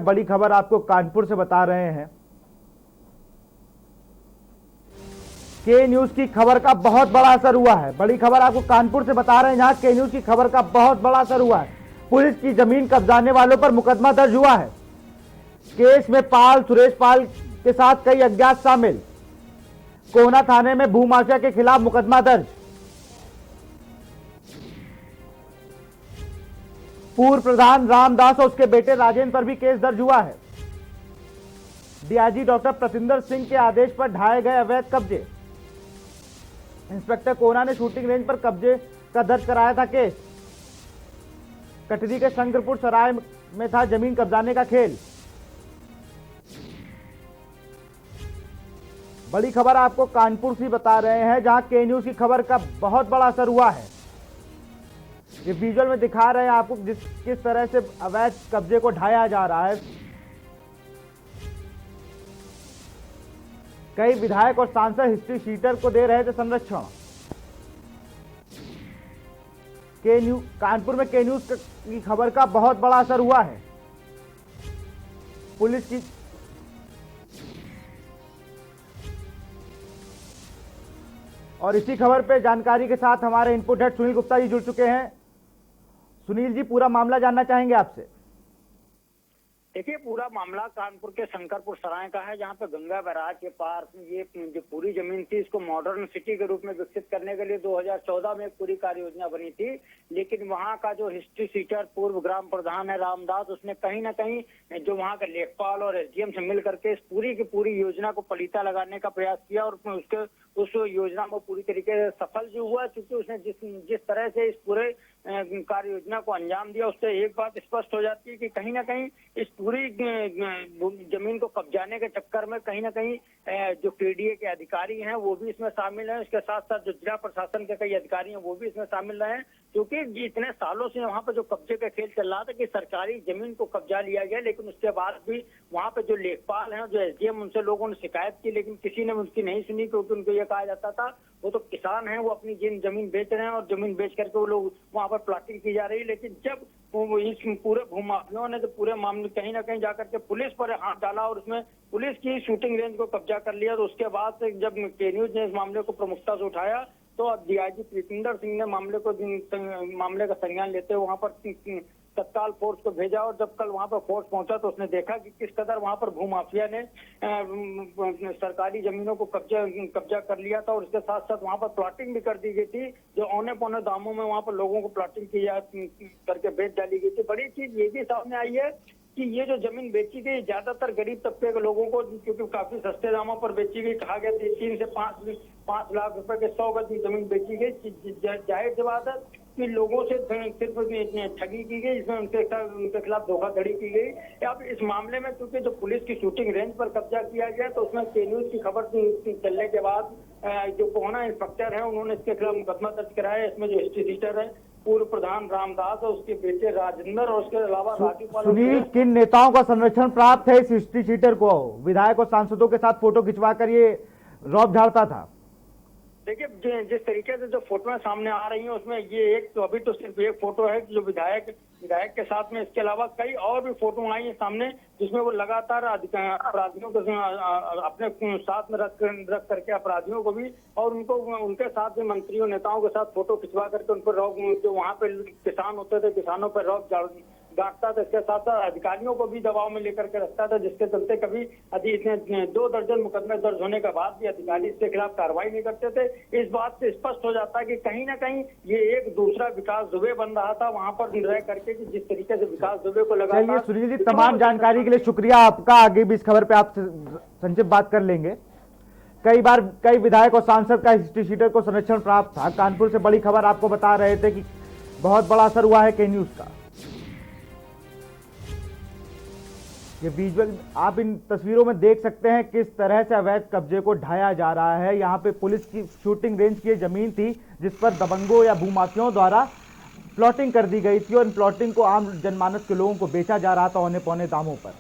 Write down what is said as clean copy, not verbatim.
बड़ी खबर आपको कानपुर से बता रहे हैं। के न्यूज की खबर का बहुत बड़ा असर हुआ है। बड़ी खबर आपको कानपुर से बता रहे हैं, जहां के न्यूज की खबर का बहुत बड़ा असर हुआ है। पुलिस की जमीन कब्जाने वालों पर मुकदमा दर्ज हुआ है। केस में सुरेश पाल के साथ कई अज्ञात शामिल। कोहना थाने में भूमाफिया के खिलाफ मुकदमा दर्ज। पूर्व प्रधान रामदास और उसके बेटे राजेंद्र पर भी केस दर्ज हुआ है। डीआईजी डॉक्टर प्रतिंदर सिंह के आदेश पर ढाए गए अवैध कब्जे। इंस्पेक्टर कोहना ने शूटिंग रेंज पर कब्जे का दर्ज कराया था केस। कटरी के शंकरपुर सराय में था जमीन कब्जाने का खेल। बड़ी खबर आपको कानपुर से बता रहे हैं, जहां के न्यूज की खबर का बहुत बड़ा असर हुआ है। ये विजुअल में दिखा रहे हैं आपको किस तरह से अवैध कब्जे को ढाया जा रहा है। कई विधायक और सांसद हिस्ट्री शीटर को दे रहे थे संरक्षण। कानपुर में के न्यूज की खबर का बहुत बड़ा असर हुआ है। पुलिस की और इसी खबर पे जानकारी के साथ हमारे इनपुट हेड सुनील गुप्ता जी जुड़ चुके हैं। सुनील जी, पूरा मामला जानना चाहेंगे आपसे। देखिए, पूरा मामला कानपुर के शंकरपुर सराय का है, जहां पे गंगा बैराज के पार ये जो पूरी जमीन थी, इसको मॉडर्न सिटी के रूप में विकसित करने के लिए 2014 में एक पूरी कार्य योजना बनी थी। लेकिन वहां का जो हिस्ट्री सीटर पूर्व ग्राम प्रधान है रामदास, उसने कहीं ना कहीं जो वहां के लेखपाल और एसडीएम से मिल करके इस पूरी की पूरी योजना को पलीता लगाने का प्रयास किया और उस योजना को पूरी तरीके से सफल जो हुआ, क्योंकि उसने जिस तरह से इस पूरे कार्य योजना को अंजाम दिया, उससे एक बात स्पष्ट हो जाती है कि कहीं ना कहीं इस पूरी जमीन को कब्जाने के चक्कर में कहीं ना कहीं जो केडीए के अधिकारी हैं वो भी इसमें शामिल हैं। इसके साथ साथ जो जिला प्रशासन के कई अधिकारी हैं वो भी इसमें शामिल रहे, क्योंकि इतने सालों से वहां पर जो कब्जे का खेल चल रहा था कि सरकारी जमीन को कब्जा लिया गया, लेकिन उसके बाद भी वहां पे जो लेखपाल हैं, जो एसडीएम, उनसे लोगों ने शिकायत की, लेकिन किसी ने उनकी नहीं सुनी, क्योंकि उनको ये कहा जाता था वो तो किसान हैं, वो अपनी जमीन बेच रहे हैं और जमीन बेच करके वो लोग वहां पर प्लॉटिंग की जा रही है। लेकिन जब इस पूरे भूमाफियों ने तो पूरे मामले कहीं ना कहीं जाकर के पुलिस पर हाथ डाला और उसमें पुलिस की शूटिंग रेंज को कब्जा कर लिया, तो उसके बाद से जब के न्यूज ने इस मामले को प्रमुखता से उठाया, तो डीआईजी प्रतिंदर सिंह ने मामले का संज्ञान लेते हुए वहां पर तत्काल फोर्स को भेजा। और जब कल वहां पर फोर्स पहुंचा तो उसने देखा कि किस कदर वहां पर भूमाफिया ने सरकारी जमीनों को कब्जा कर लिया था, और उसके साथ साथ वहां पर प्लॉटिंग भी कर दी गई थी, जो औने पौने दामों में वहां पर लोगों को प्लॉटिंग करके बेच डाली गई थी। बड़ी चीज ये भी सामने आई है कि ये जो जमीन बेची गई ज्यादातर गरीब तबके के लोगों को, क्योंकि काफी सस्ते दामों पर बेची गई। कहा गया 3 से 5 लाख रुपए के 100 गज की जमीन बेची गई। जाहिर सी बात है कि लोगों से सिर्फ ठगी की गई, इसमें उनके खिलाफ धोखाधड़ी की गई। अब इस मामले में क्योंकि जो पुलिस की शूटिंग रेंज पर कब्जा किया गया, तो उसमें के न्यूज की खबर चलने के बाद जो कोहना इंस्पेक्टर है उन्होंने इसके खिलाफ मुकदमा दर्ज कराया। इसमें जो हिस्ट्री सीटर है पूर्व प्रधान रामदास और उसके बेटे राजेंद्र और उसके अलावा राजूपाल। सुनील, किन नेताओं का संरक्षण प्राप्त है इस हिस्ट्री सीटर को? विधायक और सांसदों के साथ फोटो खिंचवा कर ये रौब झाड़ता था। देखिए, जिस तरीके से जो फोटोएं सामने आ रही हैं उसमें ये एक तो अभी तो सिर्फ एक फोटो है जो विधायक के साथ में, इसके अलावा कई और भी फोटो आई हैं सामने, जिसमें वो लगातार अपराधियों को अपने साथ में रख करके अपराधियों को भी और उनके साथ में मंत्रियों नेताओं के साथ फोटो खिंचवा करके उन पर रौब, जो वहाँ पे किसान होते थे किसानों पर रौब डांटता था। इसके साथ साथ अधिकारियों को भी दबाव में लेकर के रखता था, जिसके चलते कभी 2 दर्जन मुकदमे दर्ज होने के बाद भी अधिकारी इसके खिलाफ कार्रवाई नहीं करते थे। इस बात से स्पष्ट हो जाता है कि कहीं ना कहीं ये एक दूसरा विकास दुबे बन रहा था वहां पर रह करके, कि जिस तरीके से विकास दुबे को लगा। चलिए सुनील जी, तमाम जानकारी के लिए शुक्रिया आपका। आगे भी इस खबर पे आप संक्षिप्त बात कर लेंगे। कई विधायक और सांसद का हिस्ट्री शीटर को संरक्षण प्राप्त था। कानपुर से बड़ी खबर आपको बता रहे थे कि बहुत बड़ा असर हुआ है के न्यूज का। ये विजुअल आप इन तस्वीरों में देख सकते हैं किस तरह से अवैध कब्जे को ढाया जा रहा है। यहाँ पे पुलिस की शूटिंग रेंज की जमीन थी जिस पर दबंगों या भूमाफियों द्वारा प्लॉटिंग कर दी गई थी और इन प्लॉटिंग को आम जनमानस के लोगों को बेचा जा रहा था औने पौने दामों पर।